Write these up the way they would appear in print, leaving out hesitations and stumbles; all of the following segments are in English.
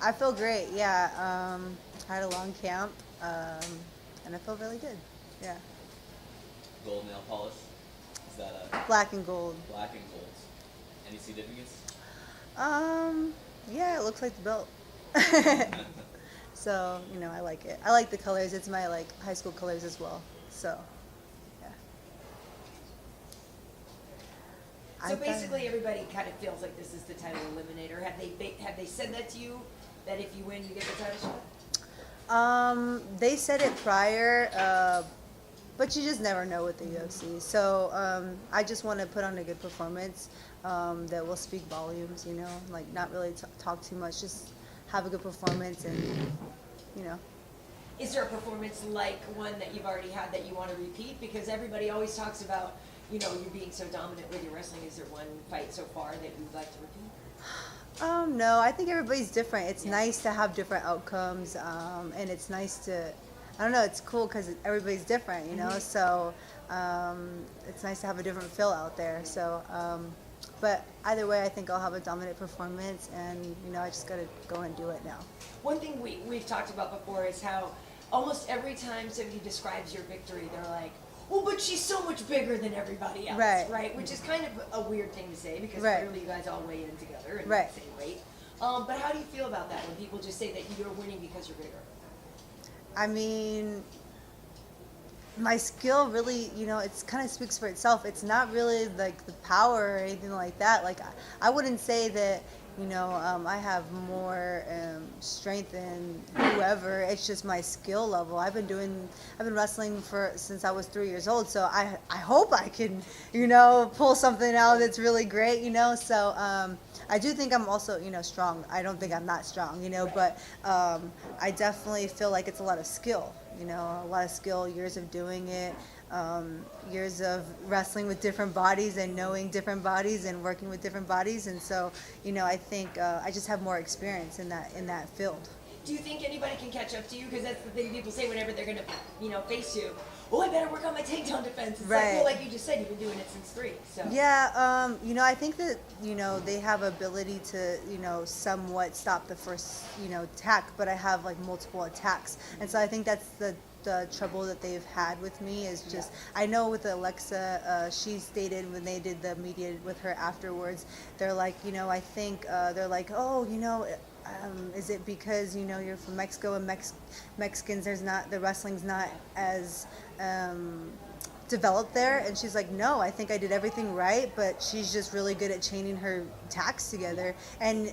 I feel great. Yeah. I had a long camp, and I feel really good. Yeah. Gold nail polish. Is that a Black and gold. black and gold? Any significance? Um. Yeah, it looks like the belt. So I like it. I like the colors. It's my like high school colors as well. So, yeah. So basically, everybody kind of feels like this is the title eliminator. Have they said that to you? That if you win, you get the title shot? They said it prior, but you just never know with the UFC. So I just want to put on a good performance that will speak volumes. Like not really talk too much. Just have a good performance, and. Is there a performance like one that you've already had that you want to repeat? Because everybody always talks about, you being so dominant with your wrestling. Is there one fight so far that you'd like to repeat? No, I think everybody's different. It's nice to have different outcomes, and it's nice to, I don't know, it's cool because everybody's different, So it's nice to have a different feel out there. So, but either way, I think I'll have a dominant performance, and I just gotta go and do it now. One thing we've talked about before is how almost every time somebody describes your victory, they're like, well, but she's so much bigger than everybody else, right? Which is kind of a weird thing to say because clearly you guys all weigh in together and the same weight. But how do you feel about that when people just say that you're winning because you're bigger? I mean, my skill really, it kind of speaks for itself. It's not really like the power or anything like that. Like, I wouldn't say that, I have more strength than whoever. It's just my skill level. I've been wrestling since I was 3 years old. So I hope I can, pull something out that's really great, So I do think I'm also, strong. I don't think I'm not strong, but I definitely feel like it's a lot of skill. A lot of skill, years of doing it, years of wrestling with different bodies and knowing different bodies and working with different bodies, and so I think I just have more experience in that field. Do you think anybody can catch up to you? Because that's the thing people say whenever they're gonna, face you. Oh, I better work on my takedown defense. It's like, well, like you just said, you've been doing it since 3. So yeah, I think that they have ability to somewhat stop the first attack, but I have like multiple attacks, and so I think that's the trouble that they've had with me is just I know with Alexa, she stated when they did the media with her afterwards, they're like I think they're like, oh, is it because you're from Mexico and Mexicans the wrestling's not as developed there? And she's like, no, I think I did everything right, but she's just really good at chaining her attacks together. And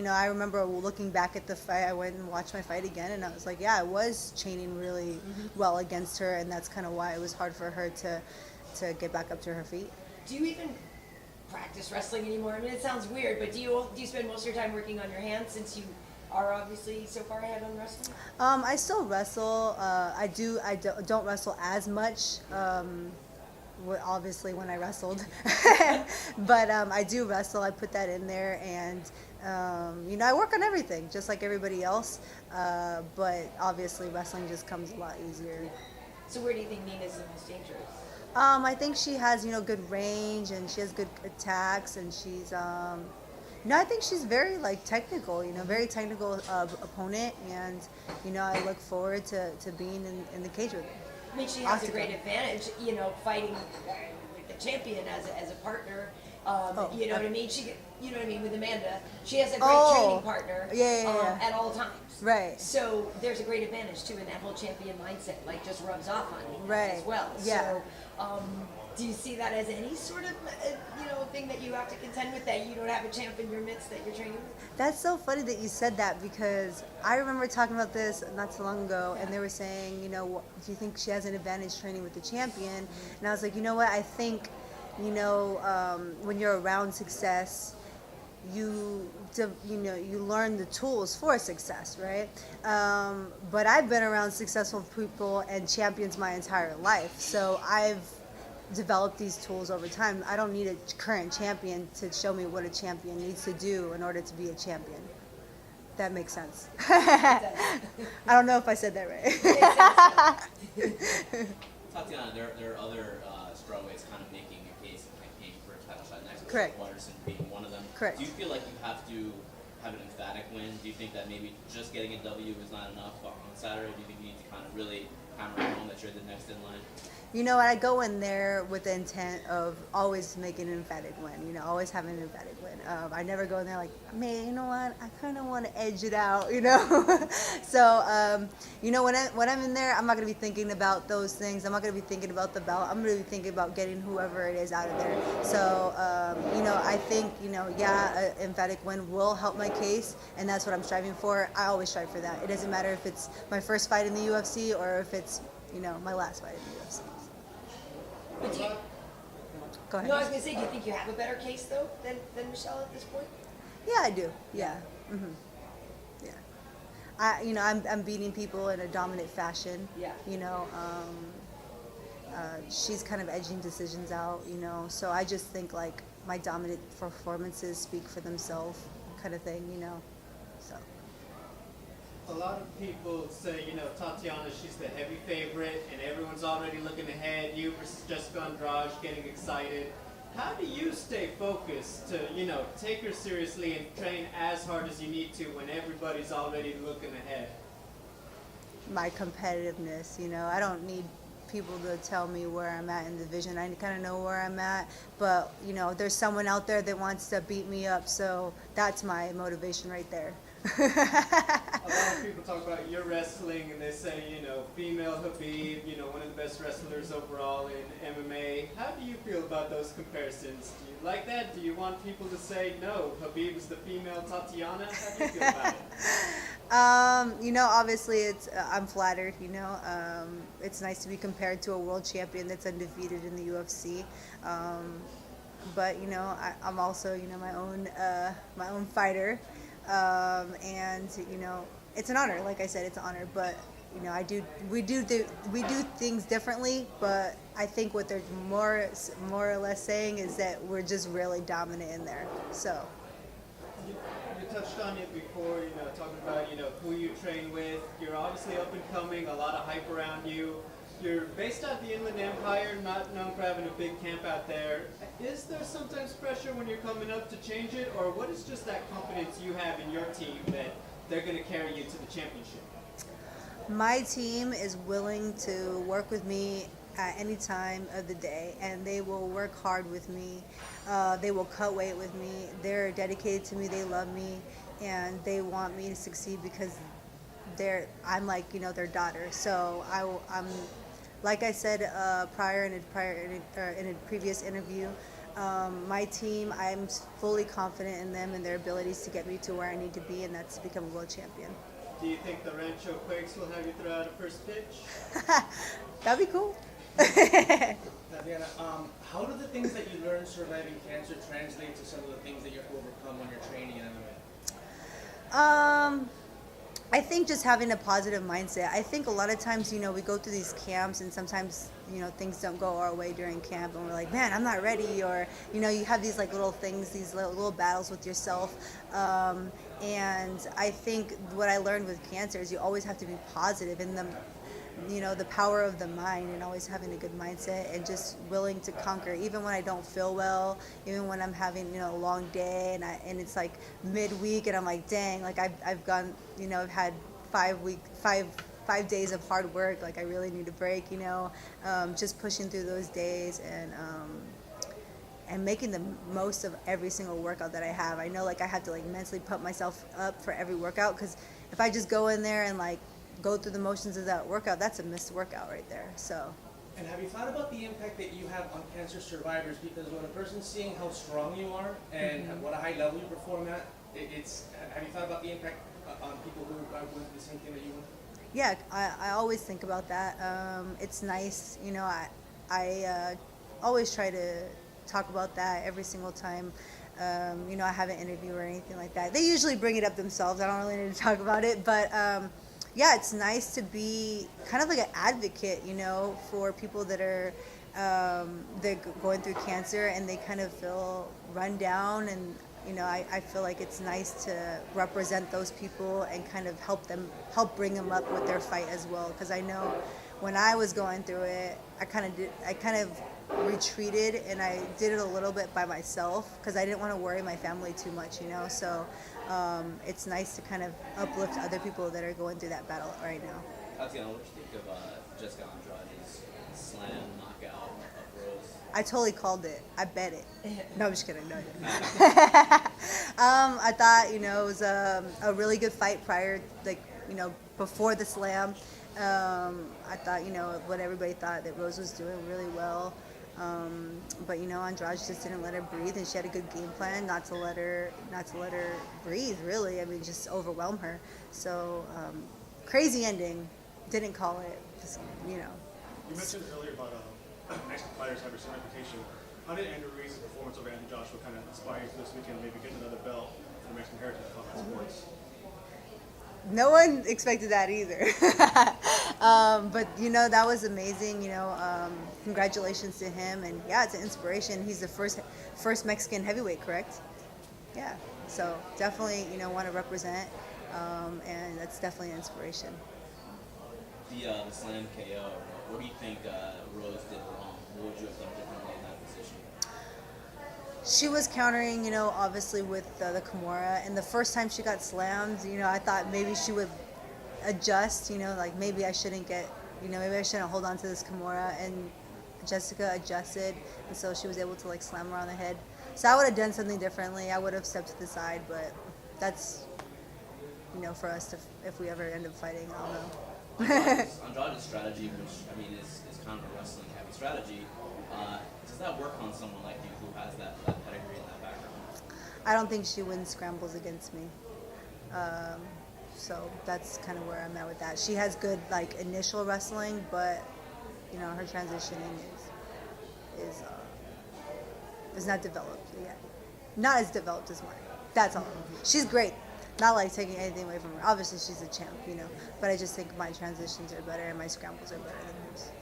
I remember looking back at the fight, I went and watched my fight again, and I was like, yeah, I was chaining really well against her, and that's kind of why it was hard for her to get back up to her feet. Do you even practice wrestling anymore? I mean, it sounds weird, but do you spend most of your time working on your hands since you are obviously so far ahead on wrestling? I still wrestle. I don't wrestle as much. Obviously, when I wrestled, but I do wrestle. I put that in there, and I work on everything just like everybody else. But obviously, wrestling just comes a lot easier. So, where do you think Nina's the most dangerous? I think she has good range, and she has good attacks, and she's I think she's very technical, very technical opponent, and I look forward to being in the cage with her. I mean, she has a great advantage, fighting with the champion as a partner. You know what I mean? With Amanda, she has a great training partner at all times. Right. So there's a great advantage too in that whole champion mindset, just rubs off on you as well. Yeah. So, do you see that as any sort of thing that you have to contend with, that you don't have a champ in your midst that you're training with? That's so funny that you said that, because I remember talking about this not so long ago, and they were saying, do you think she has an advantage training with the champion? And I was like, what? I think, when you're around success, you learn the tools for success, right? But I've been around successful people and champions my entire life, so I've developed these tools over time. I don't need a current champion to show me what a champion needs to do in order to be a champion. That makes sense. I don't know if I said that right. Tatiana, there are other strawweights kind of making a case and campaigning for a title shot next. Correct. Watterson being one of them. Correct. Do you feel like you have to have an emphatic win? Do you think that maybe just getting a W is not enough on Saturday? Do you think you need to kind of really hammer home that you're the next in line? You know what? I go in there with the intent of always making an emphatic win. You know, always having an emphatic win. I never go in there like, man, you know what? I kind of want to edge it out. You know. So, you know, when I'm in there, I'm not gonna be thinking about those things. I'm not gonna be thinking about the belt. I'm gonna be thinking about getting whoever it is out of there. So, you know, I think, you know, yeah, an emphatic win will help my case, and that's what I'm striving for. I always strive for that. It doesn't matter if it's my first fight in the UFC or if it's, you know, my last fight in the UFC. But do you, Go ahead. no, I was gonna say, do you think you have a better case though than Michelle at this point? Yeah, I do. Yeah. Yeah. You know, I'm beating people in a dominant fashion. Yeah. You know, she's kind of edging decisions out. You know, so I just think like my dominant performances speak for themselves, kind of thing. You know, so. A lot of people say, you know, Tatiana, she's the heavy favorite, and everyone's already looking ahead. You versus Jessica Andrade, getting excited. How do you stay focused to, you know, take her seriously and train as hard as you need to when everybody's already looking ahead? My competitiveness, you know, I don't need people to tell me where I'm at in the division. I kind of know where I'm at, but, you know, there's someone out there that wants to beat me up, so that's my motivation right there. A lot of people talk about your wrestling, and they say, you know, female Khabib, you know, one of the best wrestlers overall in MMA. How do you feel about those comparisons? Do you like that? Do you want people to say, no, Khabib is the female Tatiana? How do you feel about it? You know, obviously, I'm flattered. You know, it's nice to be compared to a world champion that's undefeated in the UFC. But you know, I'm also, you know, my own fighter. And you know, it's an honor. Like I said, it's an honor. But you know, we do things differently. But I think what they're more or less saying is that we're just really dominant in there. So. You touched on it before, you know, talking about, you know, who you train with. You're obviously up and coming, a lot of hype around you. You're based out of the Inland Empire, not known for having a big camp out there. Is there sometimes pressure when you're coming up to change it, or what is just that confidence you have in your team that they're going to carry you to the championship? My team is willing to work with me at any time of the day, and they will work hard with me. They will cut weight with me. They're dedicated to me. They love me, and they want me to succeed because I'm like, you know, their daughter. So I'm like I said in a previous interview. My team, I'm fully confident in them and their abilities to get me to where I need to be, and that's to become a world champion. Do you think the Rancho Quakes will have you throw out a first pitch? That'd be cool. Tatiana, how do the things that you learn surviving cancer translate to some of the things that you have to overcome when you're training in MMA? I think just having a positive mindset. I think a lot of times, you know, we go through these camps and sometimes, you know, things don't go our way during camp and we're like, man, I'm not ready. Or, you know, you have these like little things, these little battles with yourself. And I think what I learned with cancer is you always have to be positive in the, you know, the power of the mind and always having a good mindset and just willing to conquer even when I don't feel well, even when I'm having, you know, a long day and it's like midweek and I'm like, dang, like I've gone, you know, I've had 5 days of hard work, like I really need a break, you know, just pushing through those days and making the most of every single workout that I have. I know like I have to like mentally put myself up for every workout, because if I just go in there and like go through the motions of that workout, that's a missed workout right there. So. And have you thought about the impact that you have on cancer survivors? Because when a person's seeing how strong you are and what a high level you perform at, have you thought about the impact on people who are going through the same thing that you went through? Yeah, I always think about that. It's nice, you know, I always try to talk about that every single time. You know, I have an interview or anything like that. They usually bring it up themselves. I don't really need to talk about it, but yeah, it's nice to be kind of like an advocate, you know, for people that are they're going through cancer and they kind of feel run down, and you know, I feel like it's nice to represent those people and kind of help bring them up with their fight as well. Because I know when I was going through it, I kind of retreated and I did it a little bit by myself because I didn't want to worry my family too much, you know. So it's nice to kind of uplift other people that are going through that battle right now. Tatiana, what do you think of Jessica Andrade's slam knockout of Rose? I totally called it. I bet it. No, I'm just kidding. No, I didn't. I thought, it was a really good fight prior, before the slam. I thought, what everybody thought, that Rose was doing really well. But Andrade just didn't let her breathe, and she had a good game plan not to let her breathe. Really, I mean, just overwhelm her. So crazy ending. Didn't call it. Just, You mentioned earlier about Mexican fighters have a certain reputation. How did Andrew Ruiz's performance over Anthony Joshua kind of inspire you for this weekend, maybe get another belt for the Mexican heritage of combat sports? No one expected that either. But that was amazing. Congratulations to him, and yeah, it's an inspiration. He's the first Mexican heavyweight, correct? Yeah. So definitely, want to represent, and that's definitely an inspiration. The slam KO. What do you think Rose did wrong? What would you have done differently in that position? She was countering, obviously with the Kimura, and the first time she got slammed, I thought maybe she would adjust, like maybe I shouldn't hold on to this Kimura, and Jessica adjusted, and so she was able to slam her on the head. So I would have done something differently. I would have stepped to the side, but that's, for us to, if we ever end up fighting, I don't know. Andrade's strategy, which is kind of a wrestling heavy strategy, does that work on someone like you who has that pedigree and that background? I don't think she wins scrambles against me. So that's kind of where I'm at with that. She has good initial wrestling, but her transitioning is not developed yet. Not as developed as mine. That's all. She's great. Not taking anything away from her. Obviously, she's a champ, But I just think my transitions are better and my scrambles are better than hers.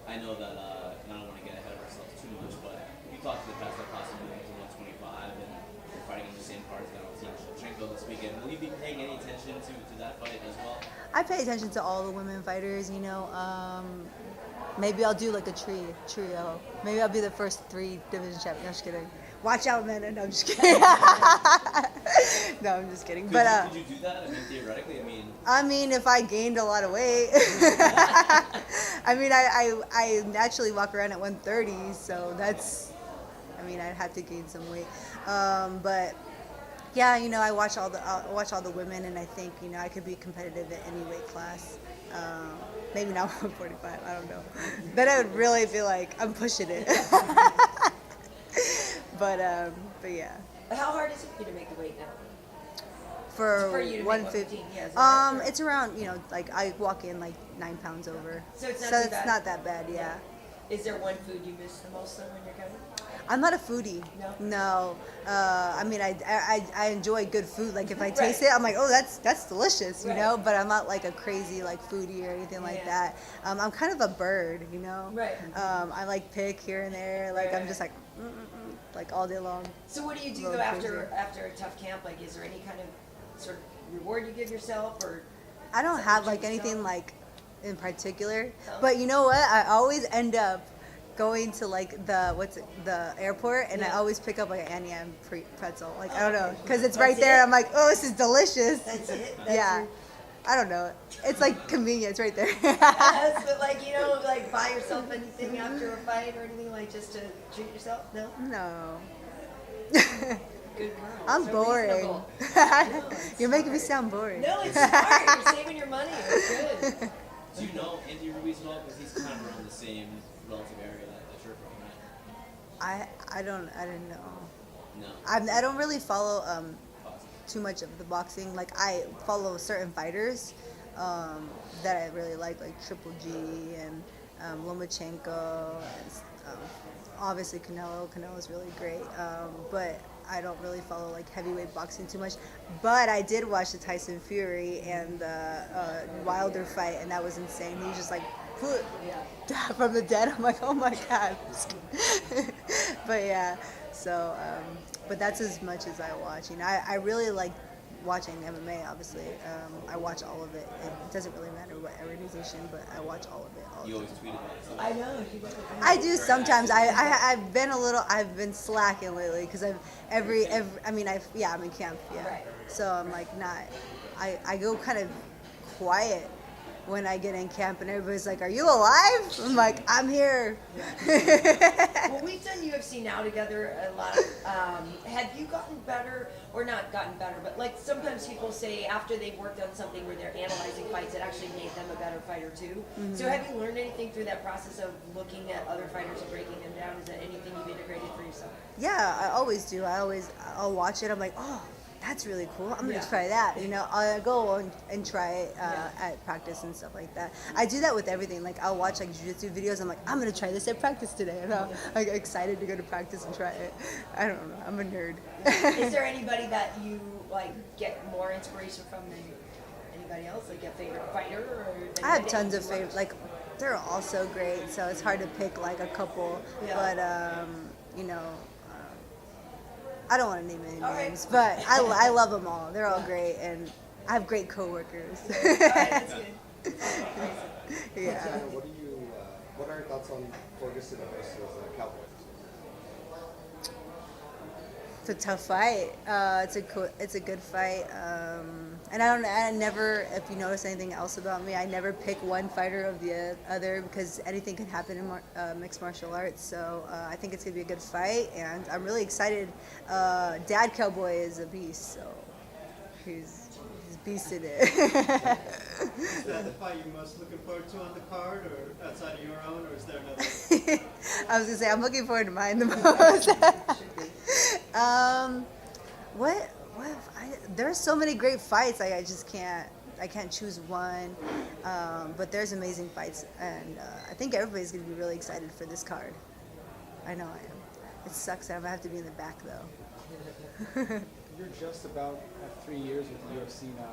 I know that I don't want to get ahead of ourselves too much, but you talked to the past about possibly moving to 125, and you're fighting on the same card as Valentina Shevchenko this weekend. Will you be paying any attention to that fight as well? I pay attention to all the women fighters, Maybe I'll do a trio. Maybe I'll be the first 3 division champion. No, I'm just kidding. Watch out, man. No, I'm just kidding. No, I'm just kidding. Could you do that? Theoretically, if I gained a lot of weight. I naturally walk around at 130, so that's, I'd have to gain some weight. But yeah, I watch all the women, and I think, I could be competitive at any weight class. Maybe not 145, I don't know. Then I would really feel like I'm pushing it. But yeah. How hard is it for you to make the weight now? For you to 150, make 115, yeah, it's around, I walk in 9 pounds over. So it's not so too it's bad. not that bad, yeah. Is there one food you miss the most though when you're counting? I'm not a foodie. No? I enjoy good food. If I taste it, I'm like, oh, that's delicious, But I'm not a crazy foodie or anything like that. I'm kind of a bird, Right. I pick here and there. I'm just all day long. So what do you do though after a tough camp? Is there any kind of sort of reward you give yourself, or? I don't have anything in particular, but you know what? I always end up going to the airport, and I always pick up an Anian pretzel. I don't know, because it's right there. I'm like, oh, this is delicious. That's it. Yeah. I don't know. It's convenient. It's right there. Yes, but buy yourself anything after a fight or anything just to treat yourself? No. No. Good girl. I'm So boring. reasonable. You're making me sound boring. No, it's smart. You're saving your money. It's good. Do you know Andy Ruiz at all? Because he's kind of around the same relative area that you're from, right? I don't know. No. I don't really follow too much of the boxing. I follow certain fighters that I really like Triple G and Lomachenko, and obviously Canelo. Canelo's really great, but I don't really follow heavyweight boxing too much. But I did watch the Tyson Fury and the Wilder fight, and that was insane. He was just from the dead. I'm like, oh my god. But yeah, so but that's as much as I watch. I really like watching MMA, obviously. I watch all of it. It doesn't really matter what organization, but I watch all of it. You always tweet about it. I know. I do sometimes. I've been slacking lately because I'm in camp, yeah. Right. So I'm like not. I go kind of quiet when I get in camp, and everybody's like, "Are you alive?" I'm like, "I'm here." Well, we've done UFC now together a lot. Have you gotten better, or not gotten better, but like sometimes people say after they've worked on something where they're analyzing fights, it actually made them a better fighter too. Mm-hmm. So have you learned anything through that process of looking at other fighters and breaking them down? Is that anything you've integrated for yourself? Yeah, I always do. I'll watch it. I'm like, oh, that's really cool. I'm gonna Yeah. try that. I'll go and try it at practice and stuff like that. I do that with everything. Like I'll watch like jiu-jitsu videos. I'm like, I'm gonna try this at practice today, and I'm like excited to go to practice and try it. I don't know. I'm a nerd. Is there anybody that you like get more inspiration from than anybody else? Like a favorite fighter? Or I have tons of favorites. Like they're all so great, so it's hard to pick like a couple. Yeah. But I don't want to name any All right. names, but I love them all. They're all great, and I have great coworkers. All right, that's good. Yeah. Tatiana, what are your thoughts on Ferguson versus Cowboys? It's a tough fight. It's a good fight. And I never, if you notice anything else about me, I never pick one fighter of the other because anything can happen in mixed martial arts. So I think it's gonna be a good fight, and I'm really excited. Dad Cowboy is a beast, so he's beasted it. Is that the fight you're most looking forward to on the card, or outside of your own, or is there another? I was gonna say I'm looking forward to mine the most. There's so many great fights. I can't choose one. But there's amazing fights, and I think everybody's gonna be really excited for this card. I know I am. It sucks that I'm gonna have to be in the back though. You're just about at 3 years with the UFC now.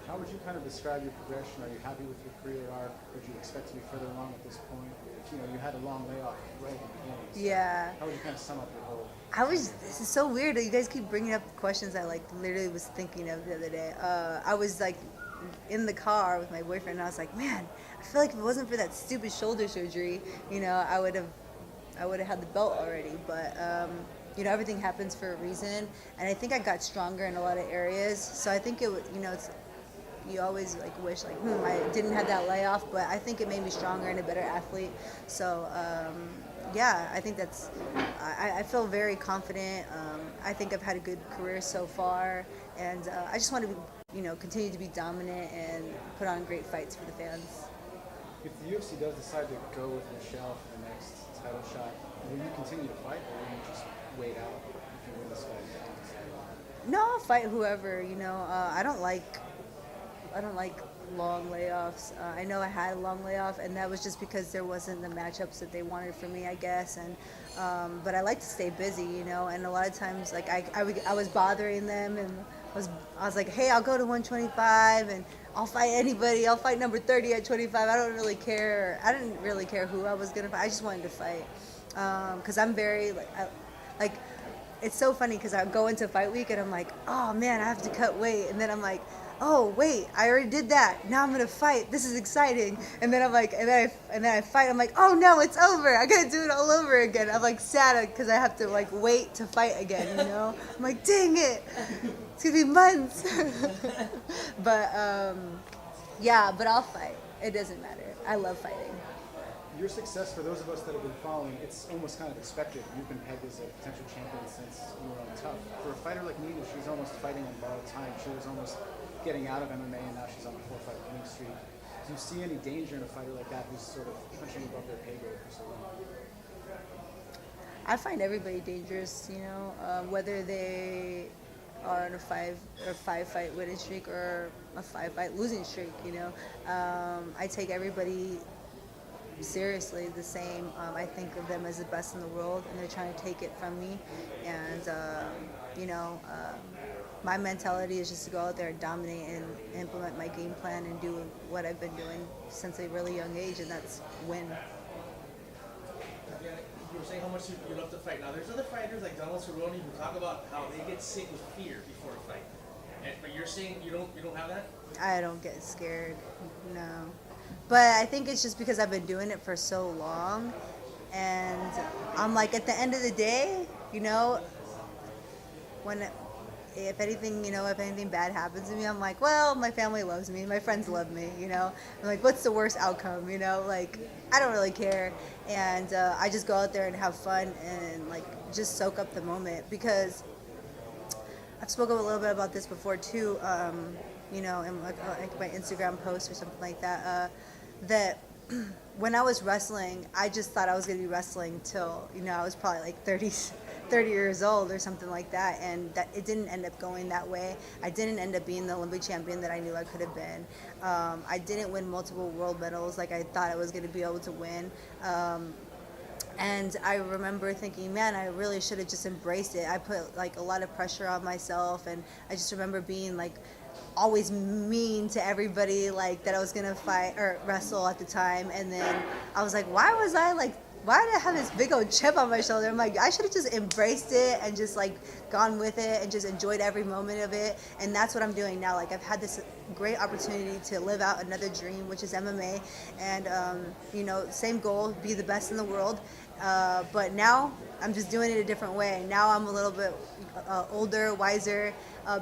How would you kind of describe your progression? Are you happy with your career arc? Would you expect to be further along at this point? You had a long layoff right at the beginning. So Yeah. how would you kind of sum up your whole? This is so weird that you guys keep bringing up questions I like literally was thinking of the other day. I was like in the car with my boyfriend, and I was like, man, I feel like if it wasn't for that stupid shoulder surgery, I would have had the belt already. But everything happens for a reason, and I think I got stronger in a lot of areas. So I think it's you always like wish like I didn't have that layoff, but I think it made me stronger and a better athlete. So yeah, I think I feel very confident. I think I've had a good career so far, and I just want to continue to be dominant and put on great fights for the fans. If the UFC does decide to go with Michelle for the next title shot, will you continue to fight, or will you just wait out if you win this fight? No, I'll fight whoever. I don't like long layoffs. I know I had a long layoff, and that was just because there wasn't the matchups that they wanted for me, I guess. And but I like to stay busy, and a lot of times, like I was bothering them, and I was like, hey, I'll go to 125, and I'll fight anybody. I'll fight number 30 at 25. I don't really care. I didn't really care who I was gonna fight. I just wanted to fight because I'm very like. It's so funny because I go into fight week and I'm like, oh man, I have to cut weight, and then I'm like, oh wait, I already did that. Now I'm gonna fight. This is exciting. And then I'm like, and then I fight. I'm like, oh no, it's over. I gotta do it all over again. I'm like sad because I have to like wait to fight again. I'm like, dang it, it's gonna be months. But yeah, but I'll fight. It doesn't matter. I love fighting. Your success, for those of us that have been following, it's almost kind of expected. You've been pegged as a potential champion since you were on Tough. For a fighter like Nina, she's almost fighting on borrowed time. She was almost getting out of MMA, and now she's on a 4-fight winning streak. Do you see any danger in a fighter like that who's sort of punching above their pay grade for so long? I find everybody dangerous, whether they are on a 5-fight winning streak or a 5-fight losing streak. I take everybody seriously the same. I think of them as the best in the world, and they're trying to take it from me. And my mentality is just to go out there and dominate and implement my game plan and do what I've been doing since a really young age, and that's win. Yeah, you were saying how much you love to fight. Now, there's other fighters like Donald Cerrone who talk about how they get sick with fear before a fight. But you're saying you don't have that? I don't get scared, no. But I think it's just because I've been doing it for so long, and I'm like, at the end of the day, you know, if anything bad happens to me, I'm like, well, my family loves me, my friends love me, you know. I'm like, what's the worst outcome, you know? Like, I don't really care, and I just go out there and have fun and like just soak up the moment, because I've spoken a little bit about this before too, you know, in like my Instagram post or something like that, that when I was wrestling, I just thought I was going to be wrestling till, you know, I was probably like 30 years old or something like that, and that it didn't end up going that way. I didn't end up being the Olympic champion that I knew I could have been. I didn't win multiple world medals like I thought I was going to be able to win. And I remember thinking, man, I really should have just embraced it. I put like a lot of pressure on myself, and I just remember being like always mean to everybody, like that I was gonna fight or wrestle at the time. And then I was like, why did I have this big old chip on my shoulder? I'm like, I should have just embraced it and just like gone with it and just enjoyed every moment of it. And that's what I'm doing now. Like, I've had this great opportunity to live out another dream, which is MMA. And, you know, same goal, be the best in the world. But now I'm just doing it a different way. Now I'm a little bit older, wiser,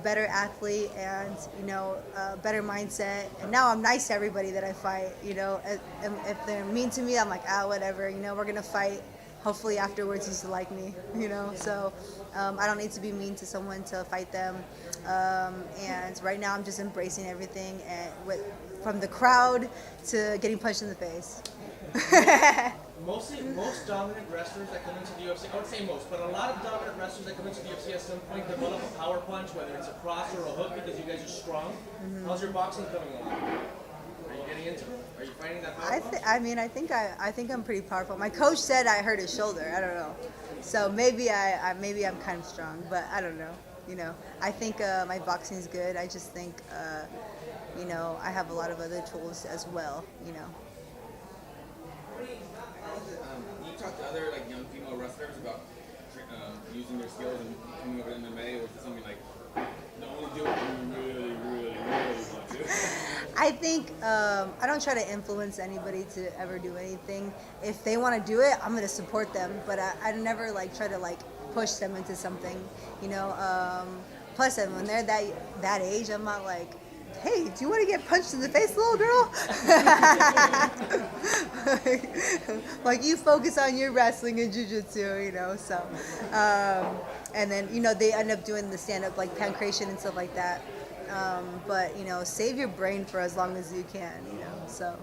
better athlete, and, you know, better mindset. And now I'm nice to everybody that I fight, you know. And if they're mean to me, I'm like, whatever, you know, we're going to fight. Hopefully afterwards he's to like me, you know. So I don't need to be mean to someone to fight them. And right now I'm just embracing everything, and from the crowd to getting punched in the face. Most dominant wrestlers that come into the UFC, I would say most, but a lot of dominant wrestlers that come into the UFC at some point develop a power punch, whether it's a cross or a hook, because you guys are strong. Mm-hmm. How's your boxing coming along? Are you getting into it? Are you finding that power punch? I think I'm pretty powerful. My coach said I hurt his shoulder. I don't know. So maybe I'm kind of strong, but I don't know. You know, I think my boxing's good. I just think, you know, I have a lot of other tools as well, you know. Do you talk to other like young female wrestlers about using their skills and coming over to MMA, or is it something like the only do it when you really want to? I think I don't try to influence anybody to ever do anything. If they want to do it, I'm gonna support them, but I never like try to like push them into something, you know. Plus, when they're that age, I'm not like, hey, do you want to get punched in the face, little girl? Like, you focus on your wrestling and jiu-jitsu, you know, so. And then, you know, they end up doing the stand-up, like, pancreation and stuff like that. But, you know, save your brain for as long as you can, you know, so.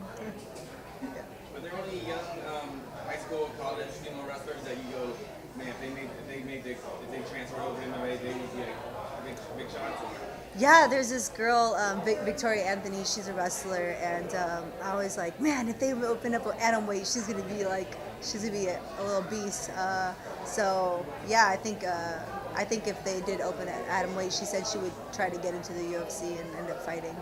Yeah. But there are only young high school, college female wrestlers that you go, man, if they transfer over to MMA, they would be like big shots. Yeah, there's this girl, Victoria Anthony. She's a wrestler, and I was like, man, if they open up an atomweight, she's gonna be a little beast. So yeah, I think if they did open an atomweight, she said she would try to get into the UFC and end up fighting.